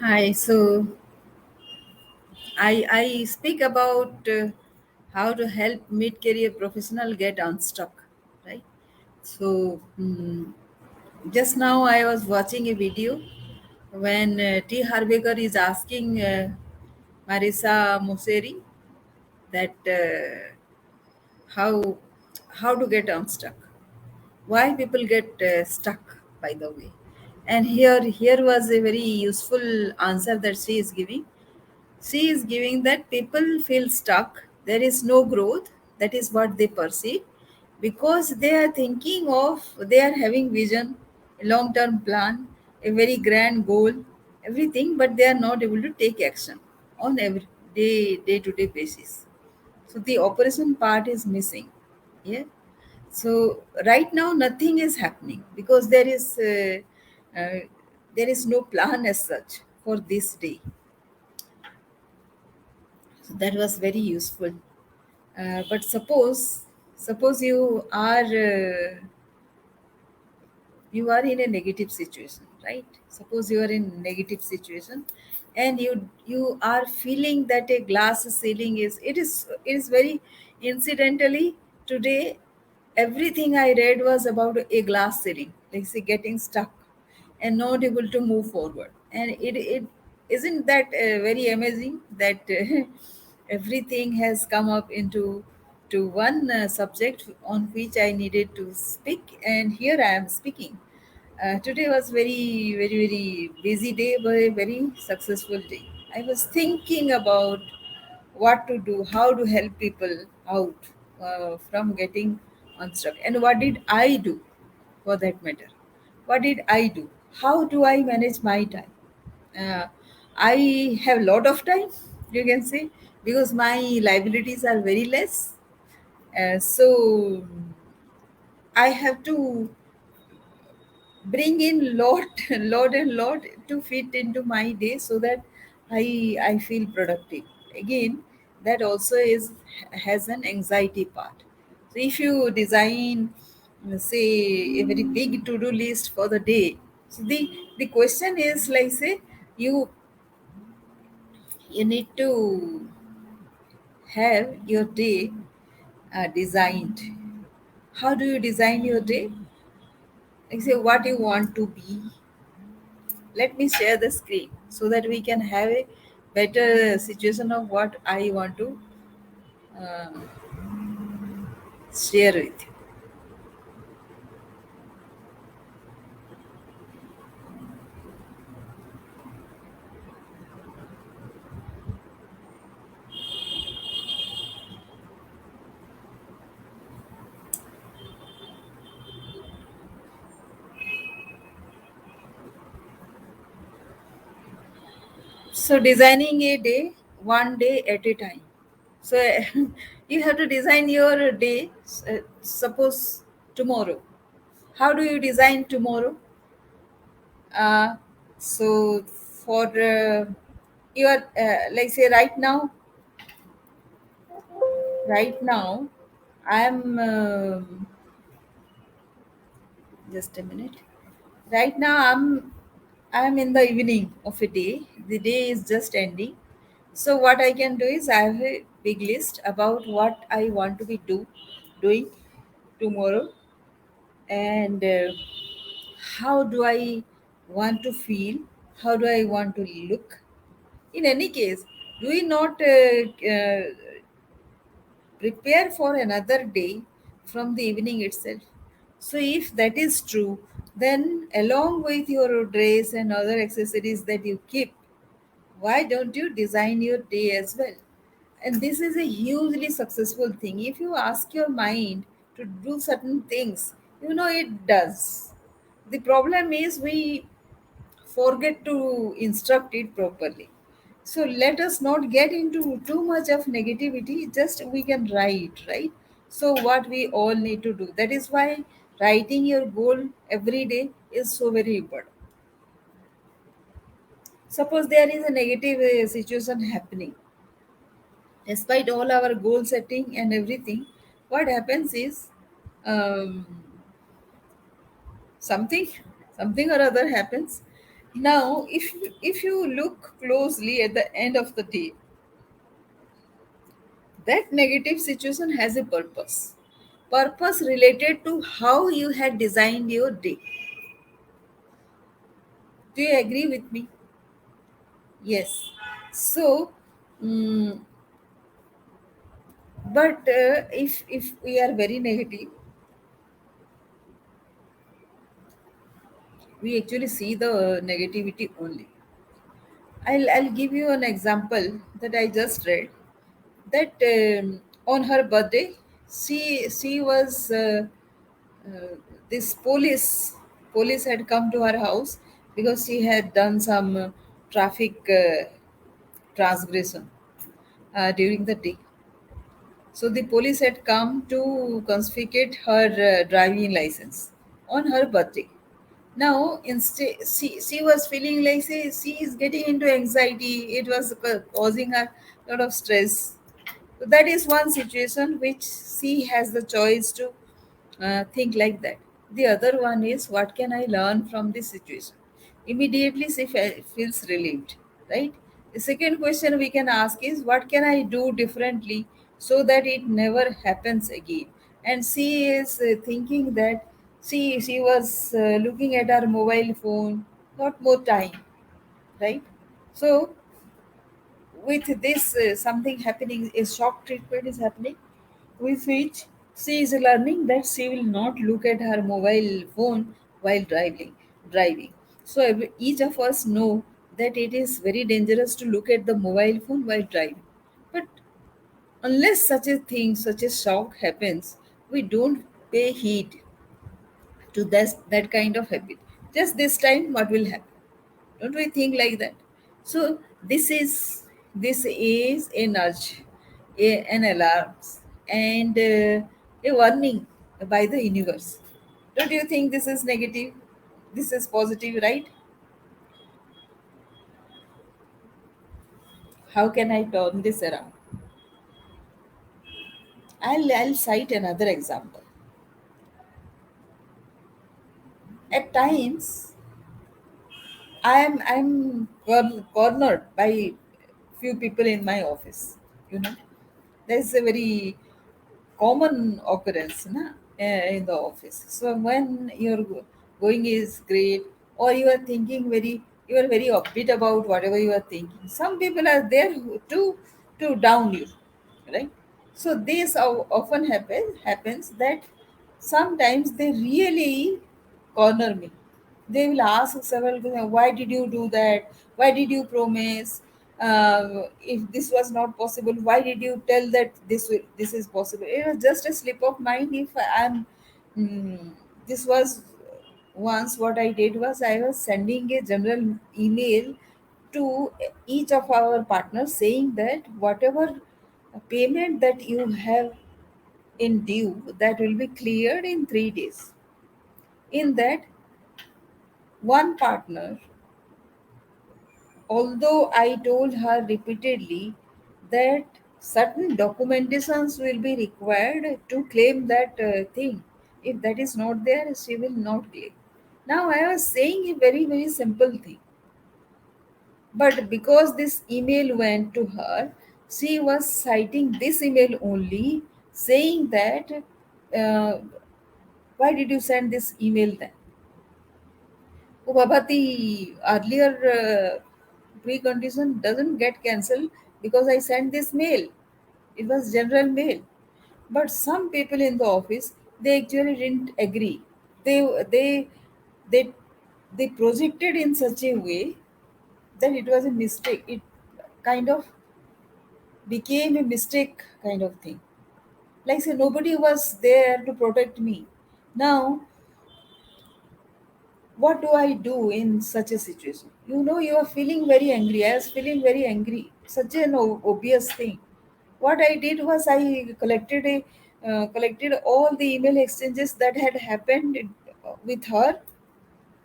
Hi, so I speak about how to help mid-career professional get unstuck, right? So just now I was watching a video when T. Harvekar is asking Marisa Moseri that how how to get unstuck, why people get stuck, by the way. And here was a very useful answer that she is giving. She is giving that people feel stuck. There is no growth. That is what they perceive because they are thinking of, they are having vision, a long term plan, a very grand goal, everything, but they are not able to take action on every day to day basis. So the operation part is missing. Yeah. So right now nothing is happening because uh, there is no plan as such for this day. So that was very useful. But suppose you are in a negative situation, right? Suppose you are in negative situation, and you are feeling that a glass ceiling is very incidentally today. Everything I read was about a glass ceiling, like say getting stuck and not able to move forward. And it isn't that very amazing that everything has come up into to one subject on which I needed to speak, and here I am speaking. Today was very busy day, but a very successful day. I was thinking about what to do, how to help people out from getting unstuck, and what did I do for that matter? What did I do? How do I manage my time? Uh, I have a lot of time, you can say, because my liabilities are very less. So I have to bring in lot lot and lot to fit into my day so that I feel productive. Again, that also is has an anxiety part. So if you design, say, a very big to-do list for the day, so the question is like, say, you you need to have your day designed. How do you design your day? Like, say, what you want to be. Let me share the screen so that we can have a better situation of what I want to uh, share with you. So designing a day, one day at a time. So you have to design your day. Suppose tomorrow. How do you design tomorrow? Uh, so for your like, say, right now, I am just a minute. Right now, I'm in the evening of a day. The day is just ending. So what I can do is I have a big list about what I want to be doing tomorrow, and how do I want to feel, how do I want to look. In any case, do we not prepare for another day from the evening itself? So, if that is true, then along with your dress and other accessories that you keep, why don't you design your day as well? And this is a hugely successful thing. If you ask your mind to do certain things, it does. The problem is we forget to instruct it properly. So let us not get into too much of negativity, just we can write, right? So, what we all need to do. That is why writing your goal every day is so very important. Suppose there is a negative situation happening, despite all our goal setting and everything, what happens is um, something something or other happens, Now, if you look closely at the end of the day, that negative situation has a purpose related to how you had designed your day. Do you agree with me? Yes. So, mm, but if we are very negative, we actually see the negativity only. I'll give you an example that I just read. That on her birthday, she was uh, this police had come to her house because she had done some traffic transgression during the day. So the police had come to confiscate her driving license on her birthday. Now, instead, she was feeling like she is getting into anxiety. It was causing her a lot of stress. So that is one situation which she has the choice to think like that. The other one is, what can I learn from this situation? Immediately she feels relieved, right? The second question we can ask is, what can I do differently so that it never happens again? And she is thinking that she was looking at her mobile phone, not more time, right? So with this something happening, a shock treatment is happening, with which she is learning that she will not look at her mobile phone while driving. So each of us know that it is very dangerous to look at the mobile phone while driving. But unless such a thing, such a shock happens, we don't pay heed to that kind of habit. Just this time, what will happen? Don't we think like that? So this is a nudge, an alarm, and a warning by the universe. Don't you think this is negative? This is positive, right? How can I turn this around? I'll cite another example. At times, I'm cornered by few people in my office. You know, there's a very common occurrence in the office. So when your going is great, or you are very upbeat about whatever you are thinking, some people are there to down you, right? So this often happens that sometimes they really corner me. They will ask several questions. Why did you do that? Why did you promise? If this was not possible, why did you tell that this is possible? It was just a slip of mind. If I'm mm, this was once what I did was I was sending a general email to each of our partners saying that whatever payment that you have in due, that will be cleared in 3 days. In that, one partner, although I told her repeatedly that certain documentations will be required to claim that thing. If that is not there, she will not claim. Now I was saying a very, very simple thing. But because this email went to her, she was citing this email only, saying that, uh, why did you send this email then? Oh, Baba, the earlier precondition doesn't get cancelled because I sent this mail. It was general mail. But some people in the office, they actually didn't agree. They they they they projected in such a way that it was a mistake. It kind of became a mistake kind of thing. Like say nobody was there to protect me. Now what do I do in such a situation? You know, you are feeling very angry. I was feeling very angry. Such an obvious thing. What I did was I collected all the email exchanges that had happened with her,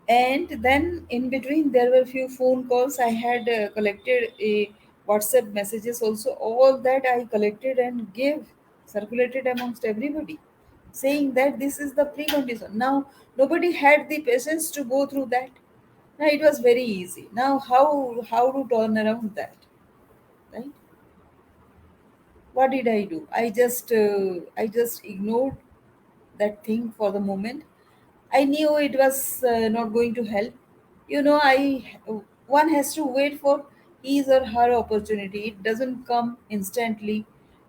and then in between there were few phone calls. I had collected a WhatsApp messages also. All that I collected and gave circulated amongst everybody, saying that this is the precondition. Now nobody had the patience to go through that. Now it was very easy. Now how to turn around that, right? What did I do? I just ignored that thing for the moment. I knew it was not going to help. I one has to wait for his or her opportunity. It doesn't come instantly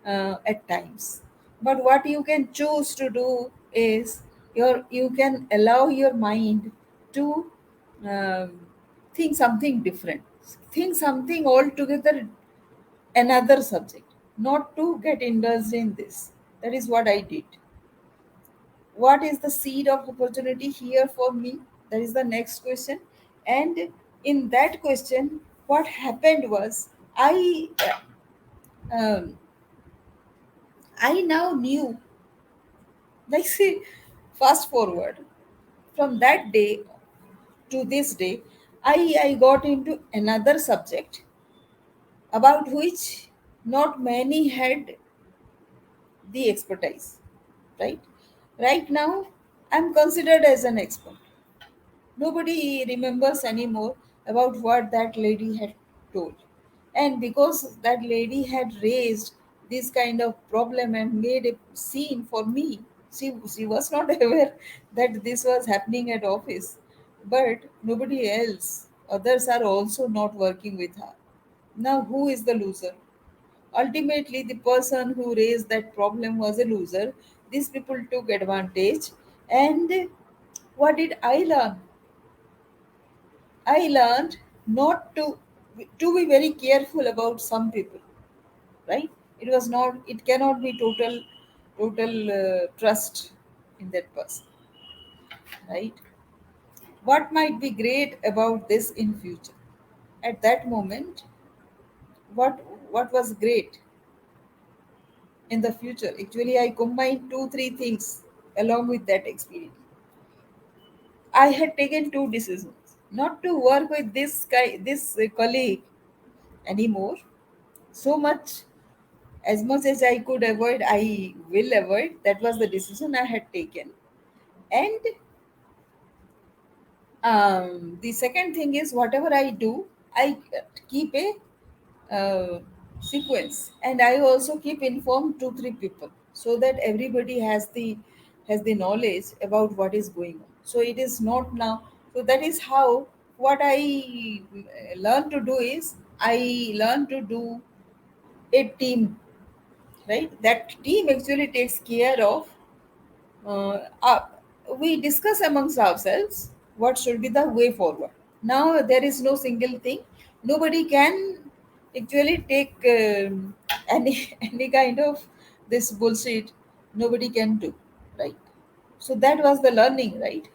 at times. But what you can choose to do is you can allow your mind to um, think something different, think something altogether another subject, not to get indulged in this. That is what I did. What is the seed of opportunity here for me? That is the next question. And in that question, what happened was um, I now knew, like, see, fast forward from that day to this day, I got into another subject about which not many had the expertise, right? Right now, I'm considered as an expert. Nobody remembers anymore about what that lady had told. And because that lady had raised this kind of problem and made a scene for me, she was not aware that this was happening at office. But nobody else, others are also not working with her. Now, who is the loser? Ultimately, the person who raised that problem was a loser. These people took advantage. And what did I learn? I learned not to be very careful about some people, right? It was not. It cannot be total trust in that person, right? What might be great about this in future? At that moment, what was great in the future? Actually, I combined two three things along with that experience. I had taken two decisions: not to work with this guy, this colleague anymore so much as I could avoid, I will avoid. That was the decision I had taken. And the second thing is, whatever I do, I keep a sequence, and I also keep informed two three people so that everybody has the knowledge about what is going on. So it is not now. So that is how what I learn to do is I learn to do a team, right? That team actually takes care of uh, uh, we discuss amongst ourselves what should be the way forward. Now there is no single thing. Nobody can actually take any any kind of this bullshit. Nobody can do, right? So that was the learning, right?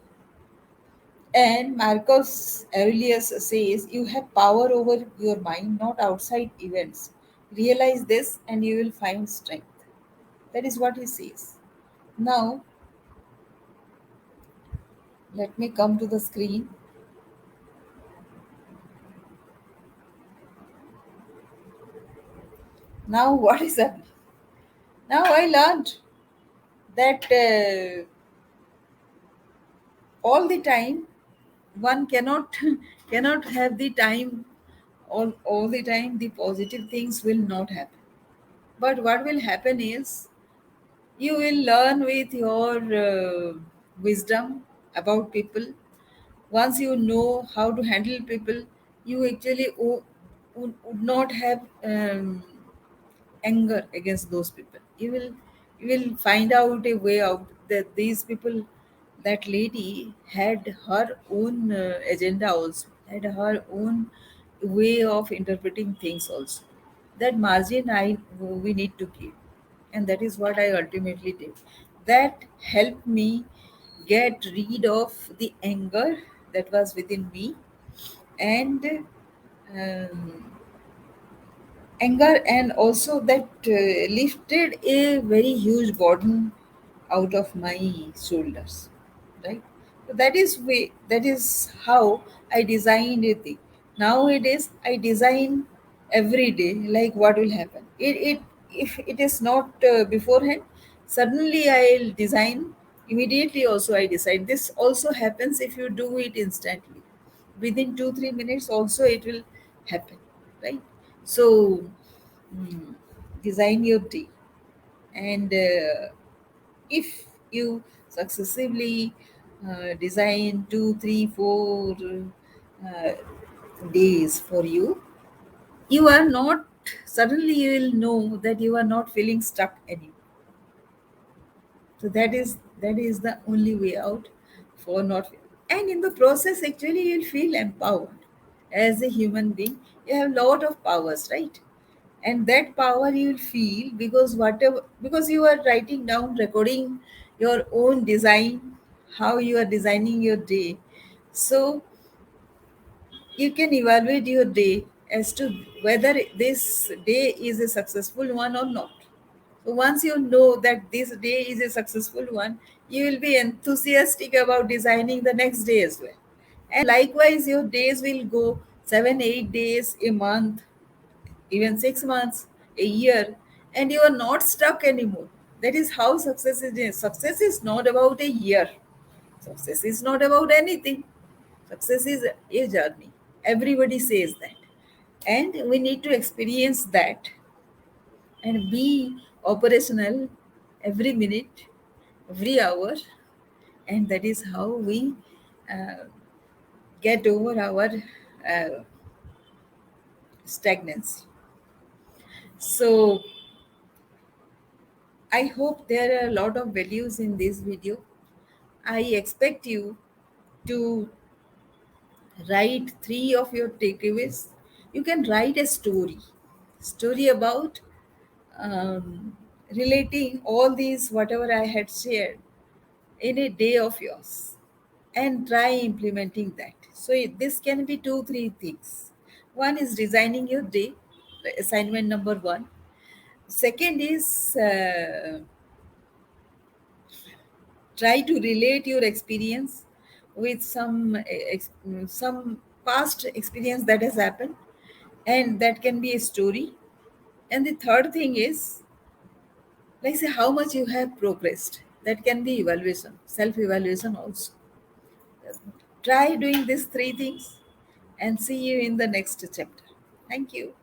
And Marcus Aurelius says you have power over your mind, not outside events. Realize this, and you will find strength. That is what he says. Now let me come to the screen. Now, what is happening? Now, I learned that all the time one cannot cannot have the time all the time. The positive things will not happen. But what will happen is you will learn with your wisdom about people. Once you know how to handle people, you actually would not have anger against those people. You will find out a way out. That these people, that lady had her own agenda, also had her own way of interpreting things also. That margin I we need to keep. And that is what I ultimately did. That helped me get rid of the anger that was within me. And um, anger, and also that lifted a very huge burden out of my shoulders, right? So that is how I designed a thing. Nowadays I design every day, like what will happen. It if it is not beforehand, suddenly I'll design. Immediately also I decide. This also happens if you do it instantly. within 2 3 minutes also it will happen, right? So mm, design your day, and if you successively design 2 3 4 days for you, you are not, suddenly you will know that you are not feeling stuck anymore. So that is the only way out for not, and in the process actually you'll feel empowered as a human being. You have a lot of powers, right? And that power you will feel because whatever, because you are writing down, recording your own design, how you are designing your day. So you can evaluate your day as to whether this day is a successful one or not. So once you know that this day is a successful one, you will be enthusiastic about designing the next day as well. And likewise, your days will go 7 8 days, a month, even 6 months, a year, and you are not stuck anymore. That is how success is. Success is not about a year. Success is not about anything. Success is a journey. Everybody says that. And we need to experience that and be operational every minute, every hour. And that is how we uh, get over our uh, stagnancy. So I hope there are a lot of values in this video. I expect you to write 3 of your takeaways. You can write a story about um, relating all these whatever I had shared in a day of yours, and try implementing that. So this can be 2 3 things. One is designing your day, assignment number one. Second is try to relate your experience with some past experience that has happened, and that can be a story. And the third thing is, like, say how much you have progressed. That can be evaluation, self evaluation also. Try doing these 3 things and see you in the next chapter. Thank you.